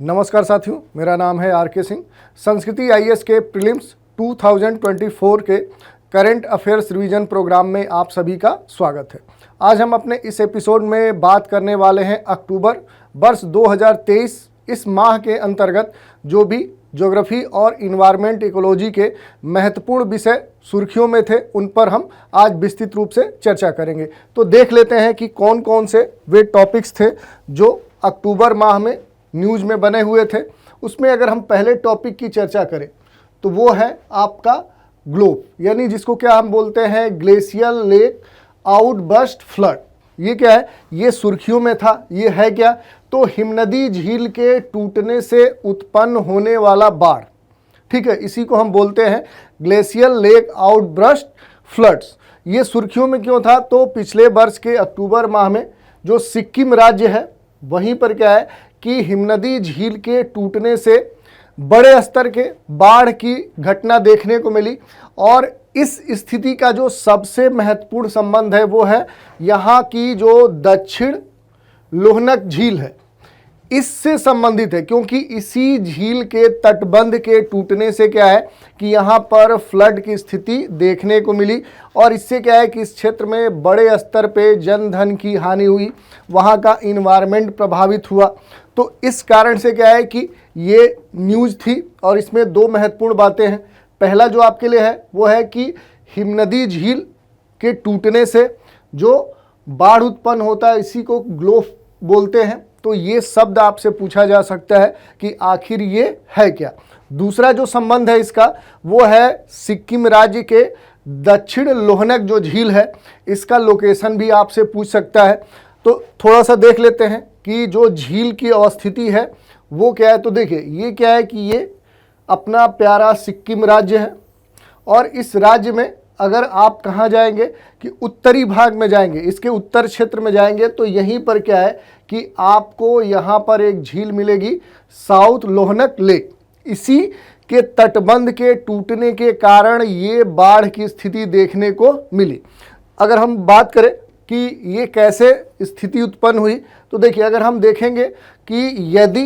नमस्कार साथियों, मेरा नाम है आर.के. सिंह। संस्कृति आईएएस के प्रीलिम्स 2024 के करंट अफेयर्स रिवीजन प्रोग्राम में आप सभी का स्वागत है। आज हम अपने इस एपिसोड में बात करने वाले हैं अक्टूबर वर्ष 2023 इस माह के अंतर्गत जो भी ज्योग्राफी और इन्वायरमेंट इकोलॉजी के महत्वपूर्ण विषय सुर्खियों में थे, उन पर हम आज विस्तृत रूप से चर्चा करेंगे। तो देख लेते हैं कि कौन कौन से वे टॉपिक्स थे जो अक्टूबर माह में न्यूज़ में बने हुए थे। उसमें अगर हम पहले टॉपिक की चर्चा करें तो वो है आपका ग्लोब, यानी जिसको क्या हम बोलते हैं ग्लेशियल लेक आउटबर्स्ट फ्लड। ये क्या है, ये सुर्खियों में था। ये है क्या, तो हिमनदी झील के टूटने से उत्पन्न होने वाला बाढ़, ठीक है, इसी को हम बोलते हैं ग्लेशियल लेक आउटबर्स्ट फ्लड्स। ये सुर्खियों में क्यों था, तो पिछले वर्ष के अक्टूबर माह में जो सिक्किम राज्य है वहीं पर क्या है कि हिमनदी झील के टूटने से बड़े स्तर के बाढ़ की घटना देखने को मिली। और इस स्थिति का जो सबसे महत्वपूर्ण संबंध है वो है यहाँ की जो दक्षिण लोहनक झील है, इससे संबंधित है। क्योंकि इसी झील के तटबंध के टूटने से क्या है कि यहाँ पर फ्लड की स्थिति देखने को मिली। और इससे क्या है कि इस क्षेत्र में बड़े स्तर पे जनधन की हानि हुई, वहाँ का इन्वायरमेंट प्रभावित हुआ। तो इस कारण से क्या है कि ये न्यूज़ थी और इसमें दो महत्वपूर्ण बातें हैं। पहला जो आपके लिए है वो है कि हिमनदी झील के टूटने से जो बाढ़ उत्पन्न होता है इसी को ग्लोफ बोलते हैं। तो ये शब्द आपसे पूछा जा सकता है कि आखिर ये है क्या। दूसरा जो संबंध है इसका वो है सिक्किम राज्य के दक्षिण लोहनक जो झील है इसका लोकेशन भी आपसे पूछ सकता है। तो थोड़ा सा देख लेते हैं कि जो झील की अवस्थिति है वो क्या है। तो देखिए ये क्या है कि ये अपना प्यारा सिक्किम राज्य है और इस राज्य में अगर आप कहाँ जाएंगे कि उत्तरी भाग में जाएंगे, इसके उत्तर क्षेत्र में जाएंगे, तो यहीं पर क्या है कि आपको यहाँ पर एक झील मिलेगी साउथ लोहनक लेक। इसी के तटबंध के टूटने के कारण ये बाढ़ की स्थिति देखने को मिली। अगर हम बात करें कि ये कैसे स्थिति उत्पन्न हुई, तो देखिए अगर हम देखेंगे कि यदि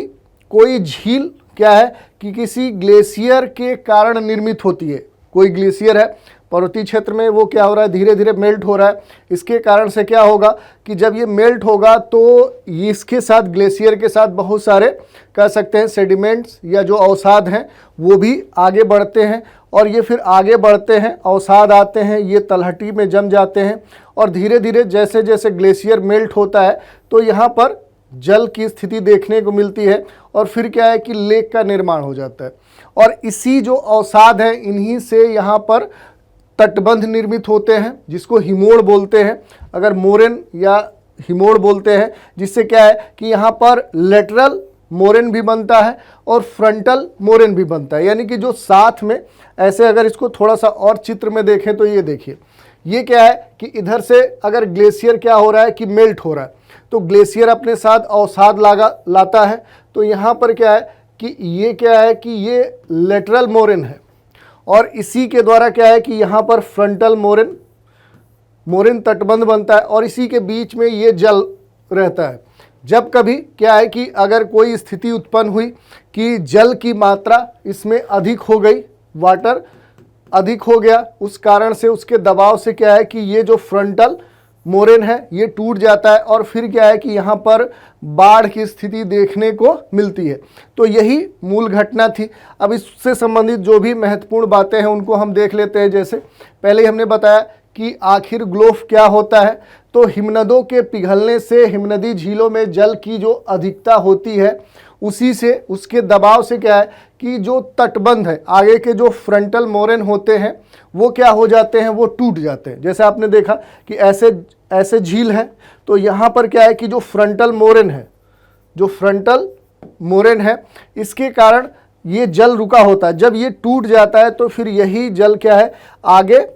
कोई झील क्या है कि किसी ग्लेशियर के कारण निर्मित होती है, कोई ग्लेशियर है पर्वतीय क्षेत्र में, वो क्या हो रहा है धीरे धीरे मेल्ट हो रहा है। इसके कारण से क्या होगा कि जब ये मेल्ट होगा तो इसके साथ ग्लेशियर के साथ बहुत सारे कह सकते हैं सेडिमेंट्स या जो अवसाद हैं वो भी आगे बढ़ते हैं। और ये फिर आगे बढ़ते हैं, अवसाद आते हैं, ये तलहटी में जम जाते हैं और धीरे धीरे जैसे जैसे ग्लेशियर मेल्ट होता है तो यहाँ पर जल की स्थिति देखने को मिलती है और फिर क्या है कि लेक का निर्माण हो जाता है। और इसी जो अवसाद है इन्हीं से यहाँ पर तटबंध निर्मित होते हैं जिसको हिमोड़ बोलते हैं, अगर मोरेन या हिमोड़ बोलते हैं, जिससे क्या है कि यहाँ पर लेटरल मोरेन भी बनता है और फ्रंटल मोरेन भी बनता है। यानी कि जो साथ में ऐसे अगर इसको थोड़ा सा और चित्र में देखें तो ये देखिए, ये क्या है कि इधर से अगर ग्लेशियर क्या हो रहा है कि मेल्ट हो रहा है तो ग्लेशियर अपने साथ अवसाद लाता है। तो यहाँ पर क्या है कि ये क्या है कि ये लेटरल मोरेन है और इसी के द्वारा क्या है कि यहाँ पर फ्रंटल मोरेन तटबंध बनता है और इसी के बीच में ये जल रहता है। जब कभी क्या है कि अगर कोई स्थिति उत्पन्न हुई कि जल की मात्रा इसमें अधिक हो गई, वाटर अधिक हो गया, उस कारण से उसके दबाव से क्या है कि ये जो फ्रंटल मोरेन है ये टूट जाता है और फिर क्या है कि यहाँ पर बाढ़ की स्थिति देखने को मिलती है। तो यही मूल घटना थी। अब इससे संबंधित जो भी महत्वपूर्ण बातें हैं उनको हम देख लेते हैं। जैसे पहले ही हमने बताया कि आखिर ग्लोफ क्या होता है, तो हिमनदों के पिघलने से हिमनदी झीलों में जल की जो अधिकता होती है उसी से उसके दबाव से क्या है कि जो तटबंध है आगे के जो फ्रंटल मोरेन होते हैं वो क्या हो जाते हैं, वो टूट जाते हैं। जैसे आपने देखा कि ऐसे झील है तो यहाँ पर क्या है कि जो फ्रंटल मोरेन है इसके कारण ये जल रुका होता है। जब ये टूट जाता है तो फिर यही जल क्या है आगे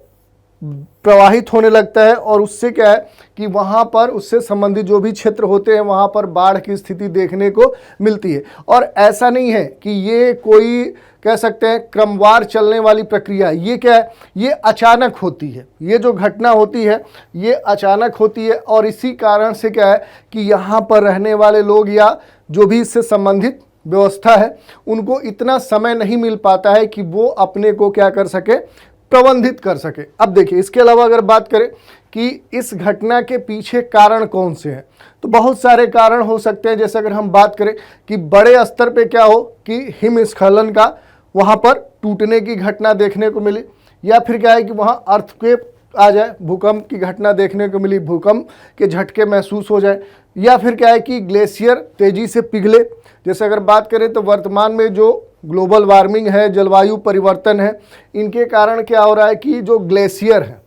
प्रवाहित होने लगता है और उससे क्या है कि वहाँ पर उससे संबंधित जो भी क्षेत्र होते हैं वहाँ पर बाढ़ की स्थिति देखने को मिलती है। और ऐसा नहीं है कि ये कोई कह सकते हैं क्रमवार चलने वाली प्रक्रिया है। ये क्या है, ये अचानक होती है। ये जो घटना होती है ये अचानक होती है और इसी कारण से क्या है कि यहाँ पर रहने वाले लोग या जो भी इससे संबंधित व्यवस्था है उनको इतना समय नहीं मिल पाता है कि वो अपने को क्या कर सके, प्रबंधित कर सके। अब देखिए इसके अलावा अगर बात करें कि इस घटना के पीछे कारण कौन से हैं, तो बहुत सारे कारण हो सकते हैं। जैसे अगर हम बात करें कि बड़े स्तर पे क्या हो कि हिमस्खलन का वहाँ पर टूटने की घटना देखने को मिली, या फिर क्या है कि वहाँ अर्थक्वेक आ जाए, भूकंप की घटना देखने को मिली, भूकंप के झटके महसूस हो जाए, या फिर क्या है कि ग्लेशियर तेज़ी से पिघले। जैसे अगर बात करें तो वर्तमान में जो ग्लोबल वार्मिंग है, जलवायु परिवर्तन है, इनके कारण क्या हो रहा है कि जो ग्लेशियर है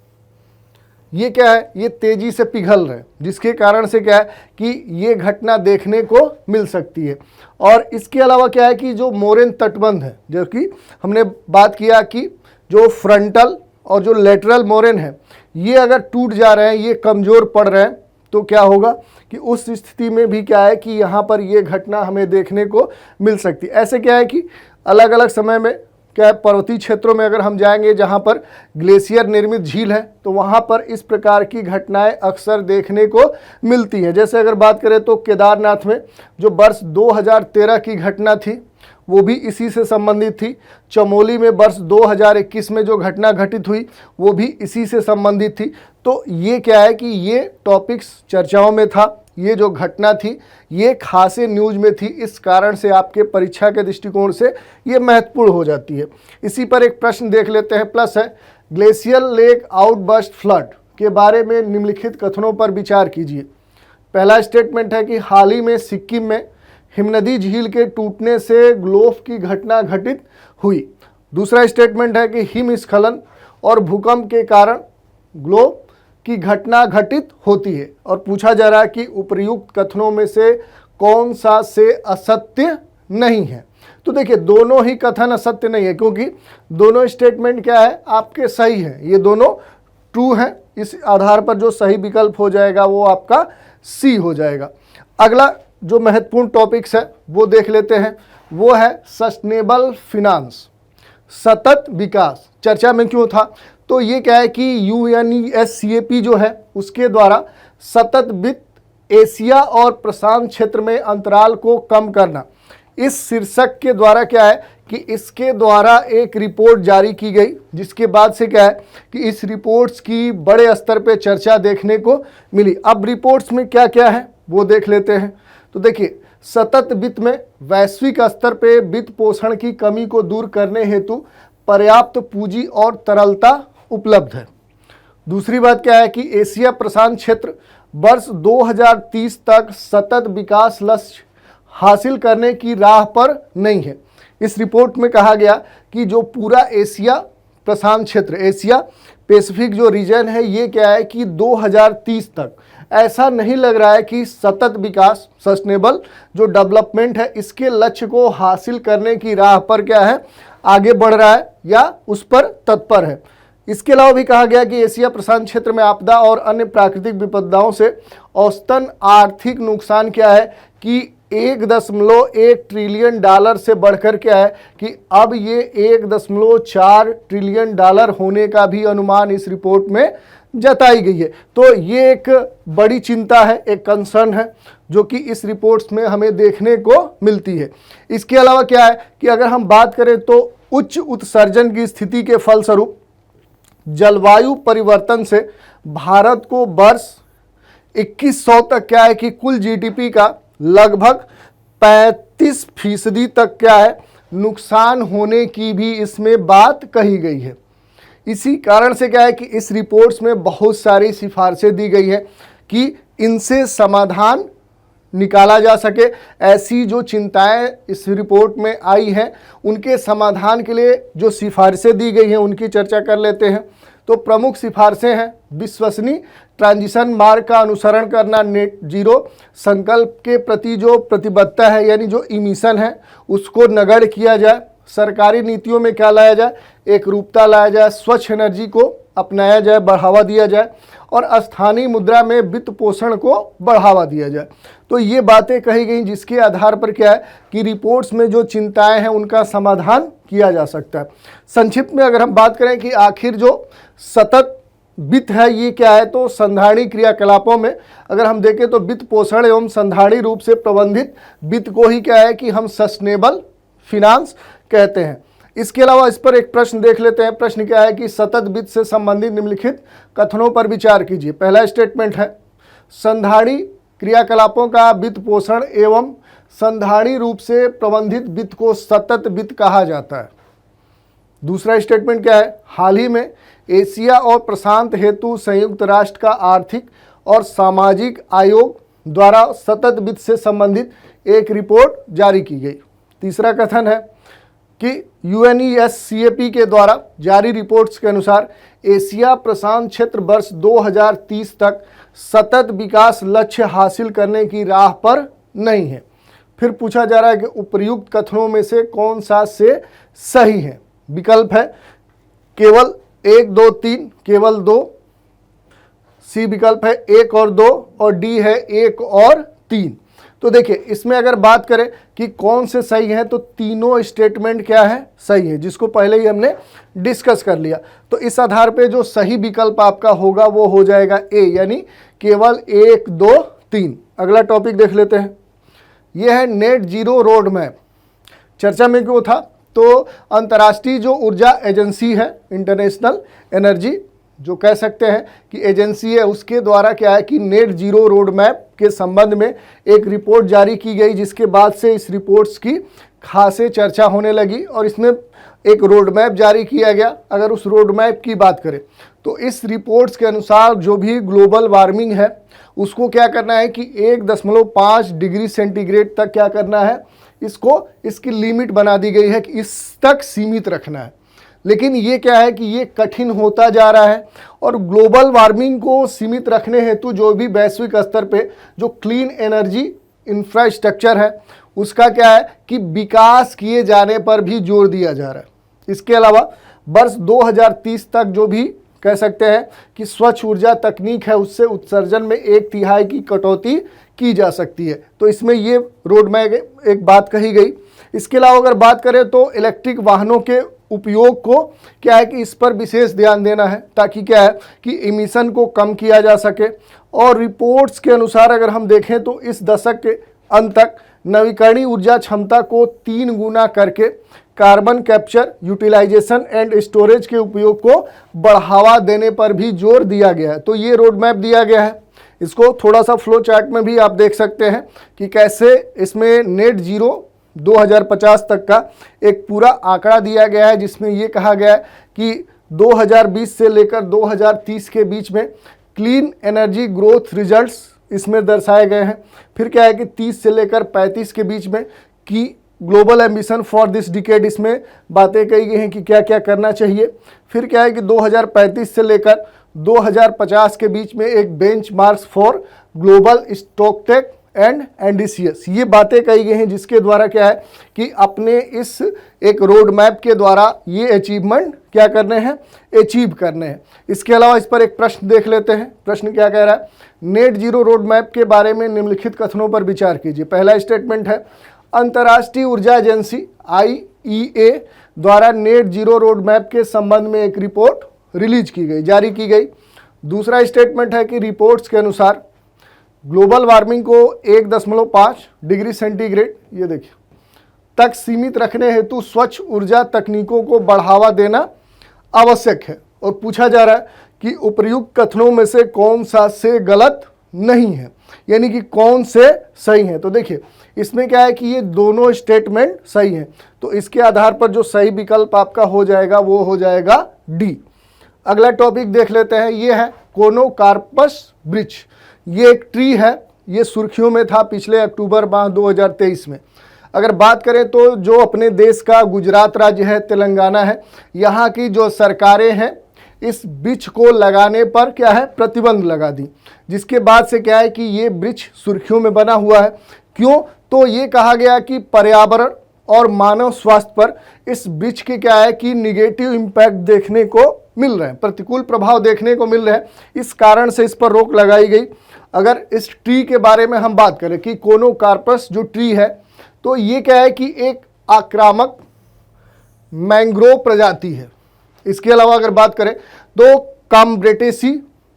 ये क्या है, ये तेज़ी से पिघल रहे हैं, जिसके कारण से क्या है कि ये घटना देखने को मिल सकती है। और इसके अलावा क्या है कि जो मोरेन तटबंध है, जो कि हमने बात किया कि जो फ्रंटल और जो लेटरल मोरेन है ये अगर टूट जा रहे हैं, ये कमज़ोर पड़ रहे हैं, तो क्या होगा कि उस स्थिति में भी क्या है कि यहाँ पर ये घटना हमें देखने को मिल सकती है। ऐसे क्या है कि अलग अलग समय में क्या है, पर्वतीय क्षेत्रों में अगर हम जाएंगे जहाँ पर ग्लेशियर निर्मित झील है, तो वहाँ पर इस प्रकार की घटनाएं अक्सर देखने को मिलती हैं। जैसे अगर बात करें तो केदारनाथ में जो वर्ष 2013 की घटना थी वो भी इसी से संबंधित थी। चमोली में वर्ष 2021 में जो घटना घटित हुई वो भी इसी से संबंधित थी। तो ये क्या है कि ये टॉपिक्स चर्चाओं में था, ये जो घटना थी ये खासे न्यूज में थी, इस कारण से आपके परीक्षा के दृष्टिकोण से ये महत्वपूर्ण हो जाती है। इसी पर एक प्रश्न देख लेते हैं, प्लस है ग्लेशियल लेक आउटबर्स्ट फ्लड के बारे में निम्नलिखित कथनों पर विचार कीजिए। पहला स्टेटमेंट है कि हाल ही में सिक्किम में हिमनदी झील के टूटने से ग्लोफ की घटना घटित हुई। दूसरा स्टेटमेंट है कि हिमस्खलन और भूकंप के कारण ग्लोफ की घटना घटित होती है। और पूछा जा रहा है कि उपर्युक्त कथनों में से कौन सा से असत्य नहीं है। तो देखिए दोनों ही कथन असत्य नहीं है, क्योंकि दोनों स्टेटमेंट क्या है आपके सही हैं, ये दोनों ट्रू हैं। इस आधार पर जो सही विकल्प हो जाएगा वो आपका सी हो जाएगा। अगला जो महत्वपूर्ण टॉपिक्स है वो देख लेते हैं, वो है सस्टेनेबल फिनांस, सतत विकास। चर्चा में क्यों था, तो ये क्या है कि UNESCAP जो है उसके द्वारा सतत वित्त एशिया और प्रशांत क्षेत्र में अंतराल को कम करना, इस शीर्षक के द्वारा क्या है कि इसके द्वारा एक रिपोर्ट जारी की गई, जिसके बाद से क्या है कि इस रिपोर्ट्स की बड़े स्तर पे चर्चा देखने को मिली। अब रिपोर्ट्स में क्या क्या है वो देख लेते हैं। तो देखिए सतत वित्त में वैश्विक स्तर पे वित्त पोषण की कमी को दूर करने हेतु पर्याप्त पूंजी और तरलता उपलब्ध है। दूसरी बात क्या है कि एशिया प्रशांत क्षेत्र वर्ष 2030 तक सतत विकास लक्ष्य हासिल करने की राह पर नहीं है। इस रिपोर्ट में कहा गया कि जो पूरा एशिया प्रशांत क्षेत्र, एशिया पैसिफिक जो रीजन है, ये क्या है कि 2030 तक ऐसा नहीं लग रहा है कि सतत विकास, सस्टेनेबल जो डेवलपमेंट है, इसके लक्ष्य को हासिल करने की राह पर क्या है आगे बढ़ रहा है या उस पर तत्पर है। इसके अलावा भी कहा गया कि एशिया प्रशांत क्षेत्र में आपदा और अन्य प्राकृतिक विपदाओं से औसतन आर्थिक नुकसान क्या है कि 1.1 ट्रिलियन डॉलर से बढ़कर क्या है कि अब ये 1.4 ट्रिलियन डॉलर होने का भी अनुमान इस रिपोर्ट में जताई गई है। तो ये एक बड़ी चिंता है, एक कंसर्न है जो कि इस रिपोर्ट्स में हमें देखने को मिलती है। इसके अलावा क्या है कि अगर हम बात करें तो उच्च उत्सर्जन की स्थिति के फलस्वरूप जलवायु परिवर्तन से भारत को वर्ष 2100 तक क्या है कि कुल जीडीपी का लगभग 35% तक क्या है नुकसान होने की भी इसमें बात कही गई है। इसी कारण से क्या है कि इस रिपोर्ट्स में बहुत सारी सिफारिशें दी गई है कि इनसे समाधान निकाला जा सके। ऐसी जो चिंताएं इस रिपोर्ट में आई हैं उनके समाधान के लिए जो सिफारिशें दी गई हैं उनकी चर्चा कर लेते हैं। तो प्रमुख सिफारिशें हैं, विश्वसनीय ट्रांजिशन मार्ग का अनुसरण करना, नेट जीरो संकल्प के प्रति जो प्रतिबद्धता है यानी जो इमिशन है उसको नगण्य किया जाए, सरकारी नीतियों में क्या लाया जाए, एक रूपता लाया जाए, स्वच्छ एनर्जी को अपनाया जाए, बढ़ावा दिया जाए और स्थानीय मुद्रा में वित्त पोषण को बढ़ावा दिया जाए। तो ये बातें कही गई जिसके आधार पर क्या है कि रिपोर्ट्स में जो चिंताएं हैं उनका समाधान किया जा सकता है। संक्षिप्त में अगर हम बात करें कि आखिर जो सतत वित्त है ये क्या है, तो संधारणी क्रियाकलापों में अगर हम देखें तो वित्त पोषण एवं संधारणी रूप से प्रबंधित वित्त को ही क्या है कि हम सस्टेनेबल फिनांस कहते हैं। इसके अलावा इस पर एक प्रश्न देख लेते हैं। प्रश्न क्या है कि सतत वित्त से संबंधित निम्नलिखित कथनों पर विचार कीजिए। पहला स्टेटमेंट है संधारणी क्रियाकलापों का वित्त पोषण एवं संधारणी रूप से प्रबंधित वित्त को सतत वित्त कहा जाता है। दूसरा स्टेटमेंट क्या है, हाल ही में एशिया और प्रशांत हेतु संयुक्त राष्ट्र का आर्थिक और सामाजिक आयोग द्वारा सतत वित्त से संबंधित एक रिपोर्ट जारी की गई। तीसरा कथन है कि UNESCAP के द्वारा जारी रिपोर्ट्स के अनुसार एशिया प्रशांत क्षेत्र वर्ष 2030 तक सतत विकास लक्ष्य हासिल करने की राह पर नहीं है। फिर पूछा जा रहा है कि उपर्युक्त कथनों में से कौन सा से सही है। विकल्प है केवल 1, 2, 3, केवल 2, सी विकल्प है 1 और 2 और डी है 1 और 3। तो देखिए इसमें अगर बात करें कि कौन से सही है तो तीनों स्टेटमेंट क्या है, सही है, जिसको पहले ही हमने डिस्कस कर लिया। तो इस आधार पे जो सही विकल्प आपका होगा वो हो जाएगा ए, यानी केवल 1, 2, 3। अगला टॉपिक देख लेते हैं। यह है नेट जीरो रोड मैप। चर्चा में क्यों था, तो अंतर्राष्ट्रीय जो ऊर्जा एजेंसी है, इंटरनेशनल एनर्जी जो कह सकते हैं कि एजेंसी है, उसके द्वारा क्या है कि नेट जीरो रोड मैप के संबंध में एक रिपोर्ट जारी की गई, जिसके बाद से इस रिपोर्ट्स की खासे चर्चा होने लगी और इसमें एक रोड मैप जारी किया गया। अगर उस रोड मैप की बात करें तो इस रिपोर्ट्स के अनुसार जो भी ग्लोबल वार्मिंग है उसको क्या करना है कि 1.5 डिग्री सेंटीग्रेड तक क्या करना है, इसको इसकी लिमिट बना दी गई है कि इस तक सीमित रखना है। लेकिन ये क्या है कि ये कठिन होता जा रहा है और ग्लोबल वार्मिंग को सीमित रखने हेतु जो भी वैश्विक स्तर पे जो क्लीन एनर्जी इंफ्रास्ट्रक्चर है उसका क्या है कि विकास किए जाने पर भी जोर दिया जा रहा है। इसके अलावा वर्ष 2030 तक जो भी कह सकते हैं कि स्वच्छ ऊर्जा तकनीक है उससे उत्सर्जन में 1/3 की कटौती की जा सकती है। तो इसमें ये रोड मैप एक बात कही गई। इसके अलावा अगर बात करें तो इलेक्ट्रिक वाहनों के उपयोग को क्या है कि इस पर विशेष ध्यान देना है ताकि क्या है कि इमिशन को कम किया जा सके। और रिपोर्ट्स के अनुसार अगर हम देखें तो इस दशक के अंत तक नवीकरणीय ऊर्जा क्षमता को 3 गुना करके carbon capture, utilization and storage के उपयोग को बढ़ावा देने पर भी जोर दिया गया है। तो ये रोड मैप दिया गया है। इसको थोड़ा सा फ्लो चार्ट में भी आप देख सकते हैं कि कैसे इसमें नेट जीरो 2050 तक का एक पूरा आंकड़ा दिया गया है, जिसमें ये कहा गया है कि 2020 से लेकर 2030 के बीच में क्लीन एनर्जी ग्रोथ रिजल्ट्स इसमें दर्शाए गए हैं। फिर क्या है कि 30 से लेकर 35 के बीच में की global ambition for this decade, इसमें बातें कही गई हैं कि क्या क्या करना चाहिए। फिर क्या है कि 2035 से लेकर 2050 के बीच में एक बेंचमार्क फॉर ग्लोबल स्टॉकटेक एंड एनडीसीएस, ये बातें कही गई हैं, जिसके द्वारा क्या है कि अपने इस एक रोड मैप के द्वारा ये अचीवमेंट क्या करने हैं, अचीव करने हैं। इसके अलावा इस पर एक प्रश्न देख लेते हैं। प्रश्न क्या कह रहा है, नेट जीरो रोड मैप के बारे में निम्नलिखित कथनों पर विचार कीजिए। पहला स्टेटमेंट है अंतर्राष्ट्रीय ऊर्जा एजेंसी IEA द्वारा नेट जीरो रोड मैप के संबंध में एक रिपोर्ट रिलीज की गई, जारी की गई। दूसरा स्टेटमेंट है कि रिपोर्ट्स के अनुसार ग्लोबल वार्मिंग को 1.5 डिग्री सेंटीग्रेड ये देखिए तक सीमित रखने हेतु स्वच्छ ऊर्जा तकनीकों को बढ़ावा देना आवश्यक है। और पूछा जा रहा है कि उपर्युक्त कथनों में से कौन सा से गलत नहीं है, यानी कि कौन से सही है। तो देखिए इसमें क्या है कि ये दोनों स्टेटमेंट सही हैं, तो इसके आधार पर जो सही विकल्प आपका हो जाएगा वो हो जाएगा डी। अगला टॉपिक देख लेते हैं। ये है कोनोकार्पस वृक्ष। ये एक ट्री है, ये सुर्खियों में था पिछले अक्टूबर माह 2023 में। अगर बात करें तो जो अपने देश का गुजरात राज्य है, तेलंगाना है, यहाँ की जो सरकारें हैं इस वृक्ष को लगाने पर क्या है प्रतिबंध लगा दी, जिसके बाद से क्या है कि ये वृक्ष सुर्खियों में बना हुआ है। क्यों, तो ये कहा गया कि पर्यावरण और मानव स्वास्थ्य पर इस वृक्ष के क्या है कि निगेटिव इम्पैक्ट देखने को मिल रहे हैं, प्रतिकूल प्रभाव देखने को मिल रहे हैं। इस कारण से इस पर रोक लगाई गई। अगर इस ट्री के बारे में हम बात करें कि कोनोकार्पस जो ट्री है, तो ये क्या है कि एक आक्रामक मैंग्रोव प्रजाति है। इसके अलावा अगर बात करें तो काम्ब्रेटेसी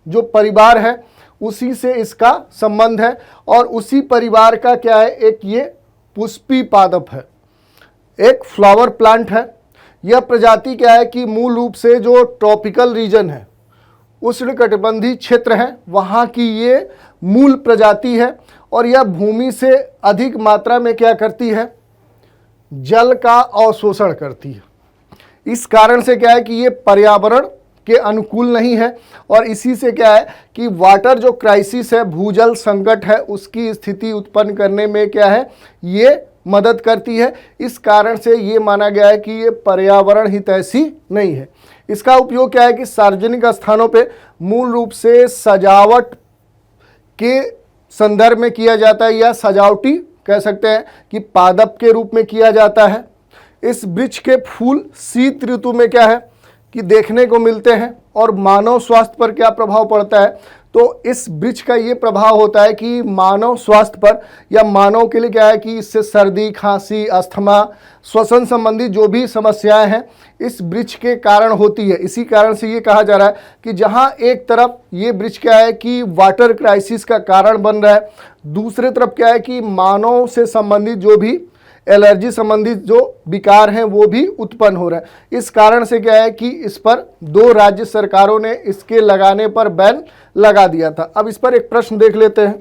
जो परिवार है उसी से इसका संबंध है, और उसी परिवार का क्या है, एक ये पुष्पी पादप है, एक फ्लावर प्लांट है। यह प्रजाति क्या है कि मूल रूप से जो ट्रॉपिकल रीजन है, उष्णकटिबंधीय क्षेत्र है, वहाँ की ये मूल प्रजाति है, और यह भूमि से अधिक मात्रा में क्या करती है, जल का अवशोषण करती है। इस कारण से क्या है कि ये पर्यावरण के अनुकूल नहीं है, और इसी से क्या है कि वाटर जो क्राइसिस है, भूजल संकट है, उसकी स्थिति उत्पन्न करने में क्या है, ये मदद करती है। इस कारण से ये माना गया है कि ये पर्यावरण हितैषी नहीं है। इसका उपयोग क्या है कि सार्वजनिक स्थानों पे मूल रूप से सजावट के संदर्भ में किया जाता है, या सजावटी कह सकते हैं कि पादप के रूप में किया जाता है। इस वृक्ष के फूल शीत ऋतु में क्या है कि देखने को मिलते हैं, और मानव स्वास्थ्य पर क्या प्रभाव पड़ता है, तो इस वृक्ष का ये प्रभाव होता है कि मानव स्वास्थ्य पर, या मानव के लिए क्या है कि इससे सर्दी, खांसी, अस्थमा, श्वसन संबंधी जो भी समस्याएं हैं इस वृक्ष के कारण होती है। इसी कारण से ये कहा जा रहा है कि जहां एक तरफ ये वृक्ष क्या है कि वाटर क्राइसिस का कारण बन रहा है, दूसरे तरफ क्या है कि मानव से संबंधित जो भी एलर्जी संबंधित जो विकार हैं वो भी उत्पन्न हो रहा है। इस कारण से क्या है कि इस पर 2 राज्य सरकारों ने इसके लगाने पर बैन लगा दिया था। अब इस पर एक प्रश्न देख लेते हैं।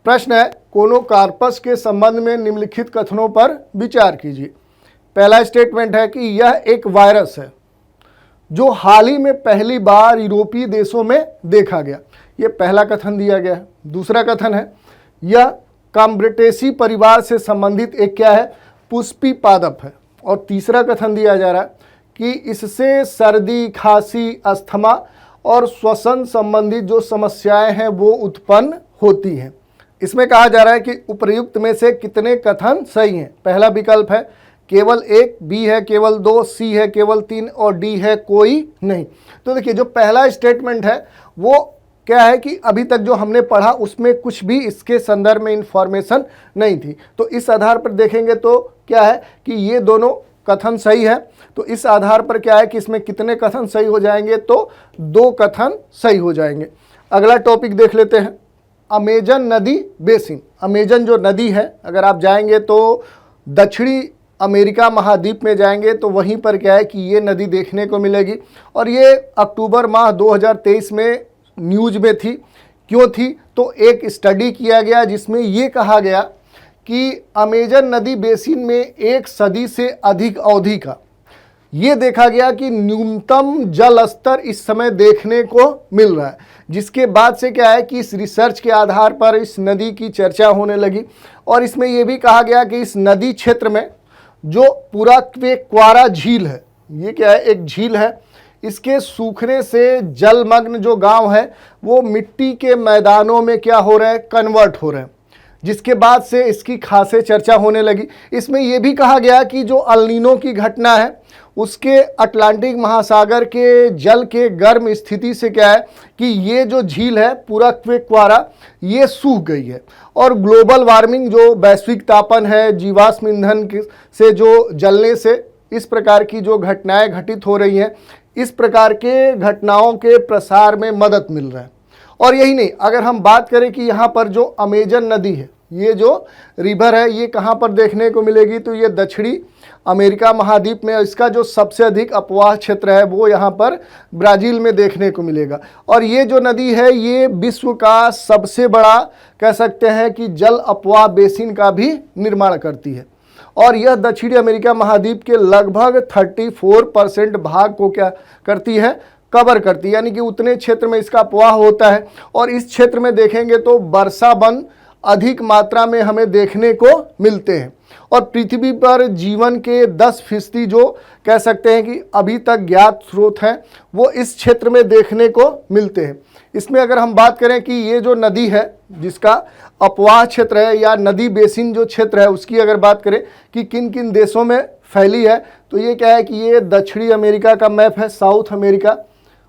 प्रश्न है, कोनोकार्पस के संबंध में निम्नलिखित कथनों पर विचार कीजिए। पहला स्टेटमेंट है कि यह एक वायरस है जो हाल ही में पहली बार यूरोपीय देशों में देखा गया। यह पहला कथन दिया गया है। दूसरा कथन है, यह काम्ब्रेटेसी परिवार से संबंधित एक क्या है, पुष्पी पादप है। और तीसरा कथन दिया जा रहा है कि इससे सर्दी, खांसी, अस्थमा और श्वसन संबंधित जो समस्याएं हैं वो उत्पन्न होती हैं। इसमें कहा जा रहा है कि उपर्युक्त में से कितने कथन सही हैं। पहला विकल्प है केवल 1, बी है केवल 2, सी है केवल 3 और डी है कोई नहीं। तो देखिए जो पहला स्टेटमेंट है वो क्या है कि अभी तक जो हमने पढ़ा उसमें कुछ भी इसके संदर्भ में इंफॉर्मेशन नहीं थी, तो इस आधार पर देखेंगे तो क्या है कि ये दोनों कथन सही है। तो इस आधार पर क्या है कि इसमें कितने कथन सही हो जाएंगे, तो 2 कथन सही हो जाएंगे। अगला टॉपिक देख लेते हैं, अमेजन नदी बेसिन। अमेजन जो नदी है, अगर आप जाएंगे तो दक्षिणी अमेरिका महाद्वीप में जाएंगे तो वहीं पर क्या है कि ये नदी देखने को मिलेगी, और ये अक्टूबर माह 2023 में न्यूज में थी। क्यों थी, तो एक स्टडी किया गया जिसमें ये कहा गया कि अमेजन नदी बेसिन में 1 सदी से अधिक अवधि का ये देखा गया कि न्यूनतम जल स्तर इस समय देखने को मिल रहा है, जिसके बाद से क्या है कि इस रिसर्च के आधार पर इस नदी की चर्चा होने लगी। और इसमें यह भी कहा गया कि इस नदी क्षेत्र में जो पुराक्वेक्वारा झील है, ये क्या है, एक झील है, इसके सूखने से जलमग्न जो गांव है वो मिट्टी के मैदानों में क्या हो रहे हैं, कन्वर्ट हो रहे हैं, जिसके बाद से इसकी खासे चर्चा होने लगी। इसमें यह भी कहा गया कि जो अल नीनो की घटना है उसके अटलांटिक महासागर के जल के गर्म स्थिति से क्या है कि ये जो झील है पुराक्वेक्वारा ये सूख गई है, और ग्लोबल वार्मिंग जो वैश्विक तापन है, जीवाश्म ईंधन से जो जलने से इस प्रकार की जो घटनाएं घटित हो रही हैं, इस प्रकार के घटनाओं के प्रसार में मदद मिल रहा है। और यही नहीं, अगर हम बात करें कि यहाँ पर जो अमेजन नदी है, ये जो रिवर है, ये कहाँ पर देखने को मिलेगी, तो ये दक्षिणी अमेरिका महाद्वीप में। इसका जो सबसे अधिक अपवाह क्षेत्र है वो यहाँ पर ब्राज़ील में देखने को मिलेगा। और ये जो नदी है ये विश्व का सबसे बड़ा कह सकते हैं कि जल अपवाह बेसिन का भी निर्माण करती है, और यह दक्षिणी अमेरिका महाद्वीप के लगभग 34% भाग को क्या करती है, कवर करती है, यानी कि उतने क्षेत्र में इसका अपवाह होता है। और इस क्षेत्र में देखेंगे तो वर्षा वन अधिक मात्रा में हमें देखने को मिलते हैं, और पृथ्वी पर जीवन के 10% जो कह सकते हैं कि अभी तक ज्ञात स्रोत हैं वो इस क्षेत्र में देखने को मिलते हैं। इसमें अगर हम बात करें कि ये जो नदी है जिसका अपवाह क्षेत्र है या नदी बेसिन जो क्षेत्र है उसकी अगर बात करें कि किन किन देशों में फैली है, तो ये क्या है कि ये दक्षिणी अमेरिका का मैप है, साउथ अमेरिका,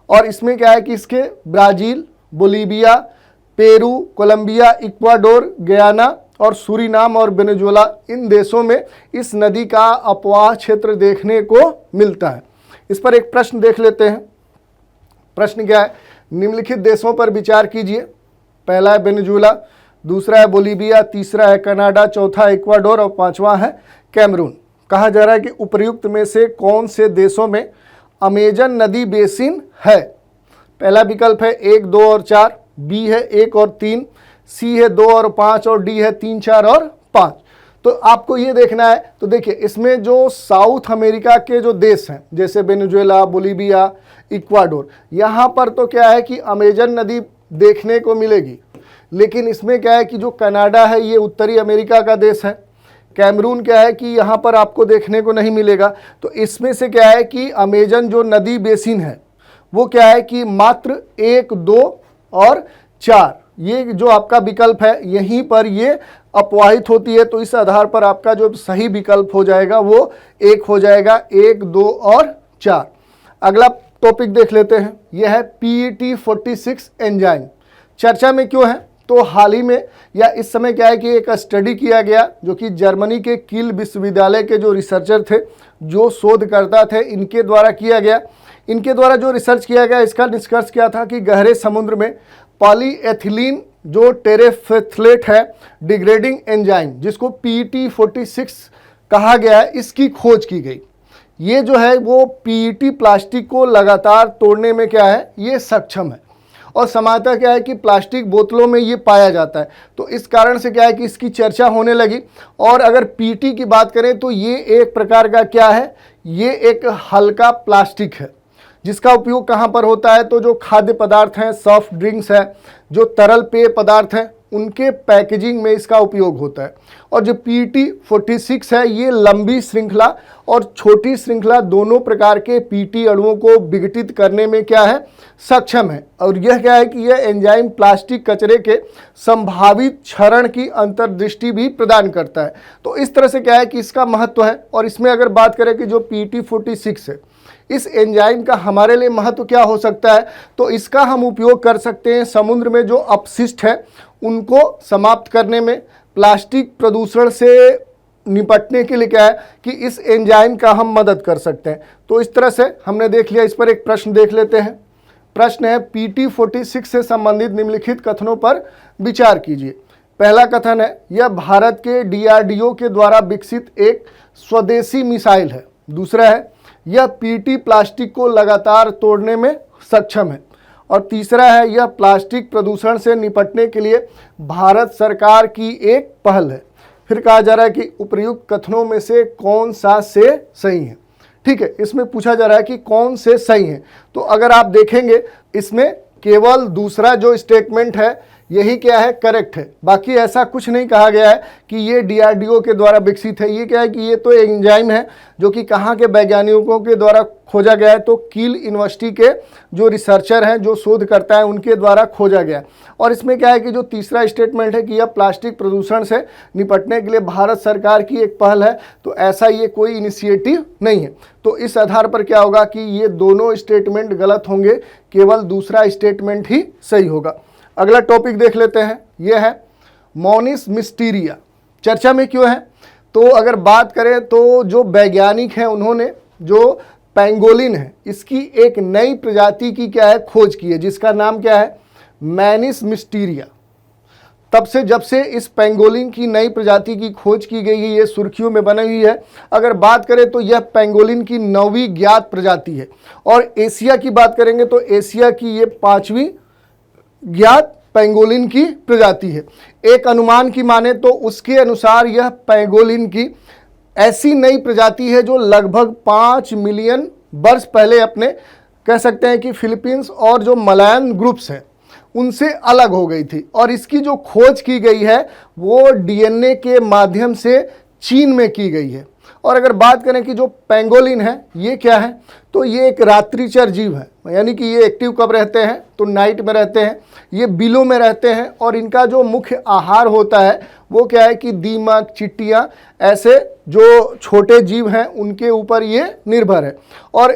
और इसमें क्या है कि इसके Brazil, Bolivia, Peru, Colombia, Ecuador, Guyana और सूरीनाम और वेनेजुएला, इन देशों में इस नदी का अपवाह क्षेत्र देखने को मिलता है। इस पर एक प्रश्न देख लेते हैं। प्रश्न क्या है, निम्नलिखित देशों पर विचार कीजिए। पहला है वेनेजुएला, दूसरा है बोलीविया, तीसरा है कनाडा, चौथा इक्वाडोर और पांचवा है कैमरून। कहा जा रहा है कि उपर्युक्त में से कौन से देशों में अमेजन नदी बेसिन है। पहला विकल्प है 1, 2 और 4, बी है 1 और 3, सी है 2 और 5 और डी है 3, 4 और 5। तो आपको ये देखना है। तो देखिए इसमें जो साउथ अमेरिका के जो देश हैं जैसे वेनेजुएला, बोलीविया, इक्वाडोर, यहाँ पर तो क्या है कि अमेजन नदी देखने को मिलेगी, लेकिन इसमें क्या है कि जो कनाडा है ये उत्तरी अमेरिका का देश है। कैमरून क्या है कि यहाँ पर आपको देखने को नहीं मिलेगा। तो इसमें से क्या है कि अमेजन जो नदी बेसिन है वो क्या है कि मात्र 1, 2 और 4, ये जो आपका विकल्प है यहीं पर ये अपवाहित होती है। तो इस आधार पर आपका जो सही विकल्प हो जाएगा वो 1 हो जाएगा, 1, 2 और 4। अगला टॉपिक देख लेते हैं, यह है PET46 एंजाइम। चर्चा में क्यों है, तो हाल ही में या इस समय क्या है कि एक स्टडी किया गया जो कि जर्मनी के कील विश्वविद्यालय के जो रिसर्चर थे, जो शोधकर्ता थे, इनके द्वारा किया गया। इनके द्वारा जो रिसर्च किया गया इसका निष्कर्ष क्या था कि गहरे समुद्र में पॉलीएथिलीन जो टेरेफ्थलेट है डिग्रेडिंग एंजाइम, जिसको PET46 कहा गया है, इसकी खोज की गई। ये जो है वो PET प्लास्टिक को लगातार तोड़ने में क्या है, ये सक्षम है। और सामान्यतः क्या है कि प्लास्टिक बोतलों में ये पाया जाता है। तो इस कारण से क्या है कि इसकी चर्चा होने लगी। और अगर PET की बात करें तो ये एक प्रकार का क्या है, ये एक हल्का प्लास्टिक है जिसका उपयोग कहाँ पर होता है, तो जो खाद्य पदार्थ हैं, सॉफ्ट ड्रिंक्स हैं, जो तरल पेय पदार्थ हैं, उनके पैकेजिंग में इसका उपयोग होता है। और जो PET46 है ये लंबी श्रृंखला और छोटी श्रृंखला दोनों प्रकार के PET अणुओं को विघटित करने में क्या है, सक्षम है। और यह क्या है कि यह एंजाइम प्लास्टिक कचरे के संभावित क्षरण की अंतर्दृष्टि भी प्रदान करता है। तो इस तरह से क्या है कि इसका महत्व है। और इसमें अगर बात करें कि जो PET46 है, इस एंजाइम का हमारे लिए महत्व क्या हो सकता है, तो इसका हम उपयोग कर सकते हैं समुद्र में जो अपशिष्ट है उनको समाप्त करने में, प्लास्टिक प्रदूषण से निपटने के लिए क्या है कि इस एंजाइम का हम मदद कर सकते हैं। तो इस तरह से हमने देख लिया। इस पर एक प्रश्न देख लेते हैं। प्रश्न है PET46 से संबंधित निम्नलिखित कथनों पर विचार कीजिए। पहला कथन है, यह भारत के DRDO के द्वारा विकसित एक स्वदेशी मिसाइल है। दूसरा है, यह PET प्लास्टिक को लगातार तोड़ने में सक्षम है। और तीसरा है, यह प्लास्टिक प्रदूषण से निपटने के लिए भारत सरकार की एक पहल है। फिर कहा जा रहा है कि उपर्युक्त कथनों में से कौन सा से सही है। ठीक है, इसमें पूछा जा रहा है कि कौन से सही है। तो अगर आप देखेंगे इसमें केवल दूसरा जो स्टेटमेंट है यही क्या है, करेक्ट है। बाकी ऐसा कुछ नहीं कहा गया है कि ये DRDO के द्वारा विकसित है। ये क्या है कि ये तो एंजाइम है जो कि कहाँ के वैज्ञानिकों के द्वारा खोजा गया है, तो कील यूनिवर्सिटी के जो रिसर्चर हैं, जो शोधकर्ता हैं, उनके द्वारा खोजा गया। और इसमें क्या है कि जो तीसरा स्टेटमेंट है कि यह प्लास्टिक प्रदूषण से निपटने के लिए भारत सरकार की एक पहल है, तो ऐसा ये कोई इनिशिएटिव नहीं है। तो इस आधार पर क्या होगा कि ये दोनों स्टेटमेंट गलत होंगे, केवल दूसरा स्टेटमेंट ही सही होगा। अगला टॉपिक देख लेते हैं, यह है मोनिस मिस्टीरिया। चर्चा में क्यों है, तो अगर बात करें तो जो वैज्ञानिक हैं उन्होंने जो पेंगोलिन है इसकी एक नई प्रजाति की क्या है, खोज की है, जिसका नाम क्या है, मैनिस मिस्टीरिया। तब से जब से इस पेंगोलिन की नई प्रजाति की खोज की गई है ये सुर्खियों में बनी हुई है। अगर बात करें तो यह पेंगोलिन की 9वीं ज्ञात प्रजाति है। और एशिया की बात करेंगे तो एशिया की ये 5वीं ज्ञात पेंगोलिन की प्रजाति है। एक अनुमान की माने तो उसके अनुसार यह पेंगोलिन की ऐसी नई प्रजाति है जो लगभग 5 मिलियन वर्ष पहले अपने कह सकते हैं कि फिलीपींस और जो मलयान ग्रुप्स हैं उनसे अलग हो गई थी। और इसकी जो खोज की गई है वो DNA के माध्यम से चीन में की गई है। और अगर बात करें कि जो पेंगोलिन है ये क्या है, तो ये एक रात्रिचर जीव है, यानी कि ये एक्टिव कब रहते हैं, तो नाइट में रहते हैं। ये बिलों में रहते हैं और इनका जो मुख्य आहार होता है वो क्या है कि दीमक, चिट्टियाँ, ऐसे जो छोटे जीव हैं उनके ऊपर ये निर्भर है। और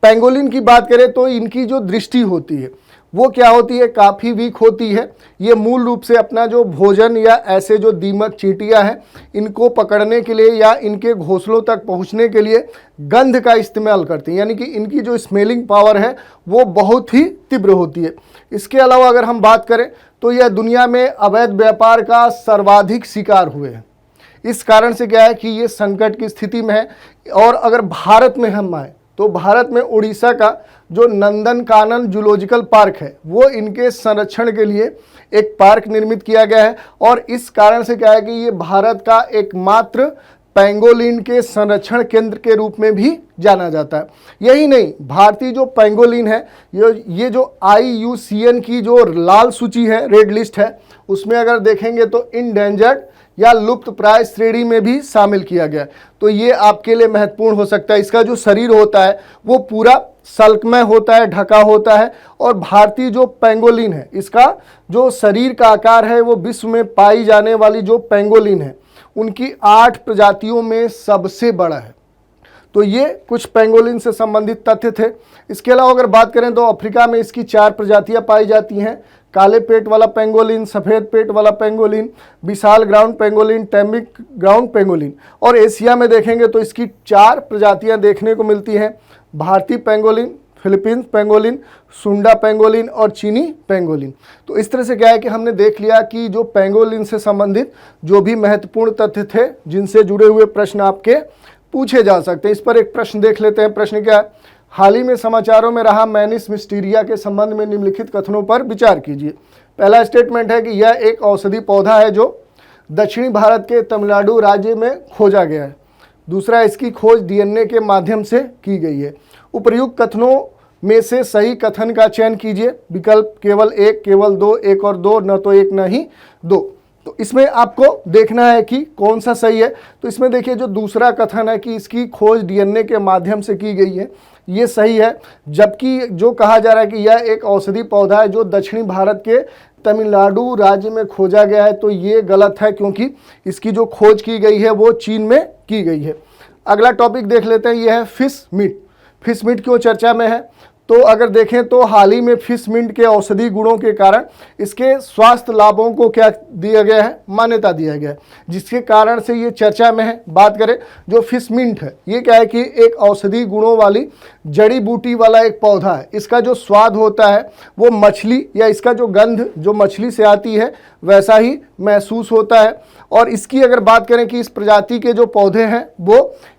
पेंगोलिन की बात करें तो इनकी जो दृष्टि होती है वो क्या होती है, काफ़ी वीक होती है। ये मूल रूप से अपना जो भोजन या ऐसे जो दीमक चींटियाँ हैं इनको पकड़ने के लिए या इनके घोंसलों तक पहुंचने के लिए गंध का इस्तेमाल करती हैं, यानी कि इनकी जो स्मेलिंग पावर है वो बहुत ही तीव्र होती है। इसके अलावा अगर हम बात करें तो यह दुनिया में अवैध व्यापार का सर्वाधिक शिकार हुए हैं। इस कारण से क्या है कि ये संकट की स्थिति में है। और अगर भारत में हम आए तो भारत में उड़ीसा का जो नंदनकानन जूलॉजिकल पार्क है वो इनके संरक्षण के लिए एक पार्क निर्मित किया गया है। और इस कारण से क्या है कि ये भारत का एकमात्र पेंगोलिन के संरक्षण केंद्र के रूप में भी जाना जाता है। यही नहीं, भारतीय जो पेंगोलिन है ये जो IUCN की जो लाल सूची है, रेड लिस्ट है, उसमें अगर देखेंगे तो इंडेंजर्ड या लुप्त प्राय श्रेणी में भी शामिल किया गया। तो ये आपके लिए महत्वपूर्ण हो सकता है। इसका जो शरीर होता है वो पूरा सल्कमय होता है, ढका होता है। और भारतीय जो पेंगोलिन है इसका जो शरीर का आकार है वो विश्व में पाई जाने वाली जो पेंगोलिन है उनकी 8 प्रजातियों में सबसे बड़ा है। तो ये कुछ पेंगोलिन से संबंधित तथ्य थे। इसके अलावा अगर बात करें तो अफ्रीका में इसकी 4 प्रजातियां पाई जाती हैं, काले पेट वाला पेंगोलिन, सफ़ेद पेट वाला पेंगोलिन, विशाल ग्राउंड पेंगोलिन, टैम्बिक ग्राउंड पेंगोलिन। और एशिया में देखेंगे तो इसकी 4 प्रजातियां देखने को मिलती हैं, भारतीय पेंगोलिन, फिलीपींस पेंगोलिन, सुंडा पेंगोलिन और चीनी पेंगोलिन। तो इस तरह से क्या है कि हमने देख लिया कि जो पेंगोलिन से संबंधित जो भी महत्वपूर्ण तथ्य थे जिनसे जुड़े हुए प्रश्न आपके पूछे जा सकते हैं। इस पर एक प्रश्न देख लेते हैं। प्रश्न क्या है, हाल ही में समाचारों में रहा मैनिस मिस्टीरिया के संबंध में निम्नलिखित कथनों पर विचार कीजिए। पहला स्टेटमेंट है कि यह एक औषधि पौधा है जो दक्षिणी भारत के तमिलनाडु राज्य में खोजा गया है। दूसरा, इसकी खोज DNA के माध्यम से की गई है। उपर्युक्त कथनों में से सही कथन का चयन कीजिए। विकल्प केवल 1, केवल 2, 1 और 2, न तो 1 न ही 2। तो इसमें आपको देखना है कि कौन सा सही है। तो इसमें देखिए जो दूसरा कथन है कि इसकी खोज DNA के माध्यम से की गई है, ये सही है। जबकि जो कहा जा रहा है कि यह एक औषधि पौधा है जो दक्षिणी भारत के तमिलनाडु राज्य में खोजा गया है, तो ये गलत है क्योंकि इसकी जो खोज की गई है वो चीन में की गई है। अगला टॉपिक देख लेते हैं, यह है फिश मीट। फिश मीट क्यों चर्चा में है? तो अगर देखें तो हाल ही में फिश मीट के औषधि गुणों के कारण इसके स्वास्थ्य लाभों को क्या दिया गया है, मान्यता दिया गया है, जिसके कारण से ये चर्चा में है। बात करें जो फिश मीट है, ये क्या है कि एक औषधि गुणों वाली जड़ी बूटी वाला एक पौधा है। इसका जो स्वाद होता है वो मछली या इसका जो गंध जो मछली से आती है वैसा ही महसूस होता है। और इसकी अगर बात करें कि इस प्रजाति के जो पौधे हैं वो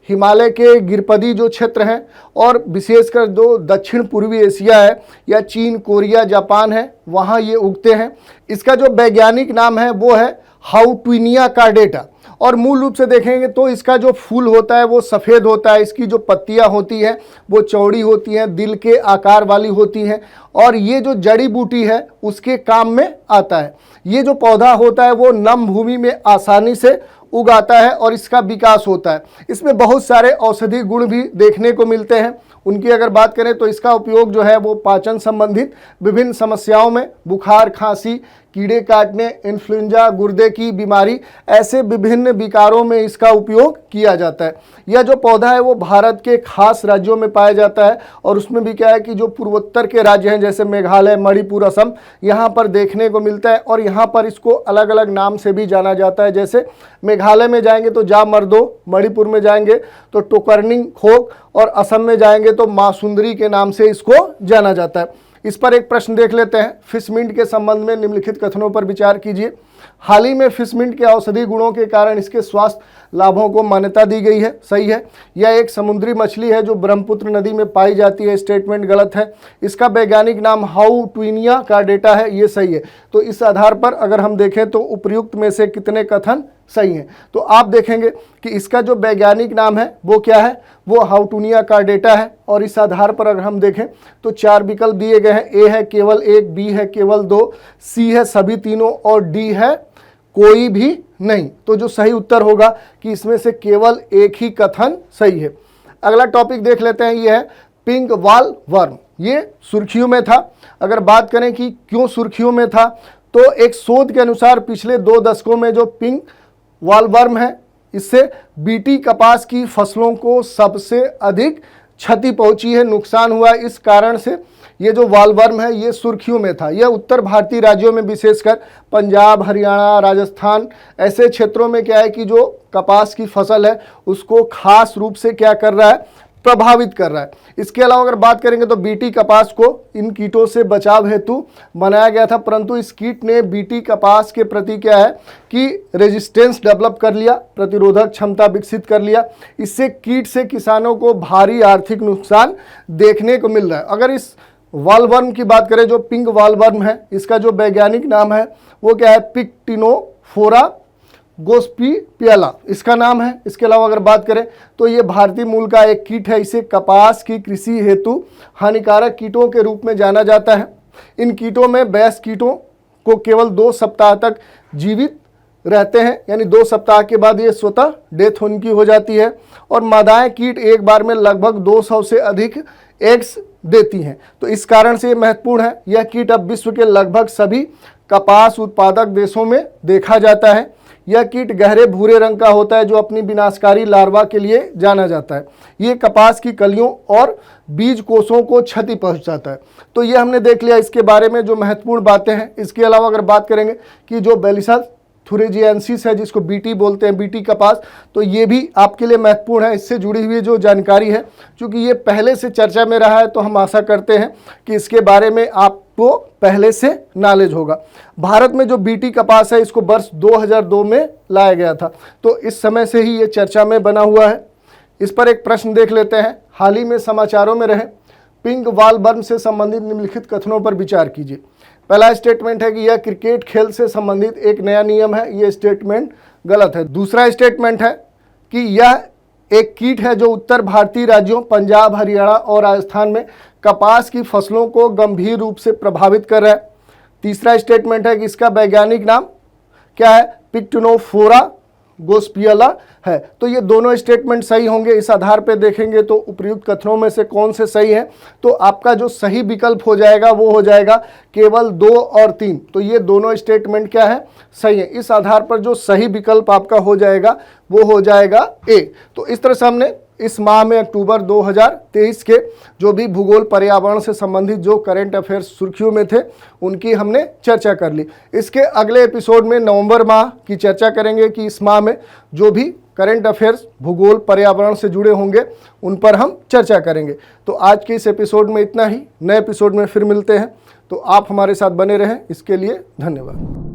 हिमालय के गिरपदी जो क्षेत्र हैं और विशेषकर जो दक्षिण पूर्वी एशिया है या चीन, कोरिया, जापान है वहाँ ये उगते हैं। इसका जो वैज्ञानिक नाम है वो है हाउटविनिया कार्डेटा। और मूल रूप से देखेंगे तो इसका जो फूल होता है वो सफ़ेद होता है, इसकी जो पत्तियां होती हैं वो चौड़ी होती हैं, दिल के आकार वाली होती हैं। और ये जो जड़ी बूटी है उसके काम में आता है। ये जो पौधा होता है वो नम भूमि में आसानी से उगाता है और इसका विकास होता है। इसमें बहुत सारे औषधि गुण भी देखने को मिलते हैं। उनकी अगर बात करें तो इसका उपयोग जो है वो पाचन संबंधित विभिन्न समस्याओं में, बुखार, खांसी, कीड़े काटने, इन्फ्लुएंजा, गुर्दे की बीमारी, ऐसे विभिन्न विकारों में इसका उपयोग किया जाता है। यह जो पौधा है वो भारत के खास राज्यों में पाया जाता है और उसमें भी क्या है कि जो पूर्वोत्तर के राज्य हैं जैसे मेघालय, मणिपुर, असम, यहाँ पर देखने को मिलता है। और यहाँ पर इसको अलग अलग नाम से भी जाना जाता है। जैसे मेघालय में जाएंगे तो जा मर्दो, मणिपुर में जाएंगे तो टोकरनिंग खोक और असम में जाएंगे तो मासुंदरी के नाम से इसको जाना जाता है। इस पर एक प्रश्न देख लेते हैं। फिश मीट के संबंध में निम्नलिखित कथनों पर विचार कीजिए। हाल ही में फिश मीट के औषधि गुणों के कारण इसके स्वास्थ्य लाभों को मान्यता दी गई है, सही है। यह एक समुद्री मछली है जो ब्रह्मपुत्र नदी में पाई जाती है, स्टेटमेंट गलत है। इसका वैज्ञानिक नाम हाउटविनिया कार्डेटा है, ये सही है। तो इस आधार पर अगर हम देखें तो उपर्युक्त में से कितने कथन सही हैं। तो आप देखेंगे कि इसका जो वैज्ञानिक नाम है वो क्या है, वो हाउटविनिया कार्डेटा है। और इस आधार पर अगर हम देखें तो 4 विकल्प दिए गए हैं। ए है केवल 1, बी है केवल 2, सी है सभी तीनों और डी है कोई भी नहीं। तो जो सही उत्तर होगा कि इसमें से केवल एक ही कथन सही है। अगला टॉपिक देख लेते हैं, ये है पिंक वॉल वर्म। ये सुर्खियों में था। अगर बात करें कि क्यों सुर्खियों में था तो एक शोध के अनुसार पिछले 2 दशकों में जो पिंक वॉल वर्म है इससे बीटी कपास की फसलों को सबसे अधिक क्षति पहुंची है, नुकसान हुआ है। इस कारण से ये जो वालवर्म है ये सुर्खियों में था। यह उत्तर भारतीय राज्यों में विशेषकर पंजाब, हरियाणा, राजस्थान ऐसे क्षेत्रों में क्या है कि जो कपास की फसल है उसको खास रूप से क्या कर रहा है, प्रभावित कर रहा है। इसके अलावा अगर बात करेंगे तो बीटी कपास को इन कीटों से बचाव हेतु बनाया गया था, परंतु इस कीट ने बीटी कपास के प्रति क्या है कि रेजिस्टेंस डेवलप कर लिया, प्रतिरोधक क्षमता विकसित कर लिया। इससे कीट से किसानों को भारी आर्थिक नुकसान देखने को मिल रहा है। अगर इस वालवर्म की बात करें, जो पिंक वालवर्म है, इसका जो वैज्ञानिक नाम है वो क्या है, पिक्टिनोफोरा गोस्पीपियला इसका नाम है। इसके अलावा अगर बात करें तो ये भारतीय मूल का एक कीट है। इसे कपास की कृषि हेतु हानिकारक कीटों के रूप में जाना जाता है। इन कीटों में बैस कीटों को केवल 2 सप्ताह तक जीवित रहते हैं, यानी 2 सप्ताह के बाद ये स्वतः डेथ उनकी हो जाती है। और मादाएं कीट एक बार में लगभग 200 से अधिक एग्स देती हैं। तो इस कारण से ये महत्वपूर्ण है। यह कीट अब विश्व के लगभग सभी कपास उत्पादक देशों में देखा जाता है। यह कीट गहरे भूरे रंग का होता है जो अपनी विनाशकारी लार्वा के लिए जाना जाता है। ये कपास की कलियों और बीज कोषों को क्षति पहुंचाता है। तो ये हमने देख लिया इसके बारे में जो महत्वपूर्ण बातें हैं। इसके अलावा अगर बात करेंगे कि जो बेलिसा थुरेजिएंसिस है, जिसको बीटी बोलते हैं, बीटी कपास, तो ये भी आपके लिए महत्वपूर्ण है। इससे जुड़ी हुई जो जानकारी है, क्योंकि ये पहले से चर्चा में रहा है, तो हम आशा करते हैं कि इसके बारे में आपको पहले से नॉलेज होगा। भारत में जो बीटी कपास है इसको वर्ष 2002 में लाया गया था, तो इस समय से ही ये चर्चा में बना हुआ है। इस पर एक प्रश्न देख लेते हैं। हाल ही में समाचारों में रहे पिंक वालवर्म से संबंधित निम्नलिखित कथनों पर विचार कीजिए। पहला स्टेटमेंट है कि यह क्रिकेट खेल से संबंधित एक नया नियम है। यह स्टेटमेंट गलत है। दूसरा स्टेटमेंट है कि यह एक कीट है जो उत्तर भारतीय राज्यों पंजाब, हरियाणा और राजस्थान में कपास की फसलों को गंभीर रूप से प्रभावित कर रहा है। तीसरा स्टेटमेंट है कि इसका वैज्ञानिक नाम क्या है, पिक्टिनोफोरा गोस्पियला है। तो ये दोनों स्टेटमेंट सही होंगे। इस आधार पे देखेंगे तो उपयुक्त कथनों में से कौन से सही है, तो आपका जो सही विकल्प हो जाएगा वो हो जाएगा केवल 2 और 3। तो ये दोनों स्टेटमेंट क्या है, सही है। इस आधार पर जो सही विकल्प आपका हो जाएगा वो हो जाएगा ए। तो इस तरह से हमने इस माह में अक्टूबर 2023 के जो भी भूगोल पर्यावरण से संबंधित जो करंट अफेयर्स सुर्खियों में थे उनकी हमने चर्चा कर ली। इसके अगले एपिसोड में नवंबर माह की चर्चा करेंगे कि इस माह में जो भी करंट अफेयर्स भूगोल पर्यावरण से जुड़े होंगे उन पर हम चर्चा करेंगे। तो आज के इस एपिसोड में इतना ही। नए एपिसोड में फिर मिलते हैं, तो आप हमारे साथ बने रहें। इसके लिए धन्यवाद।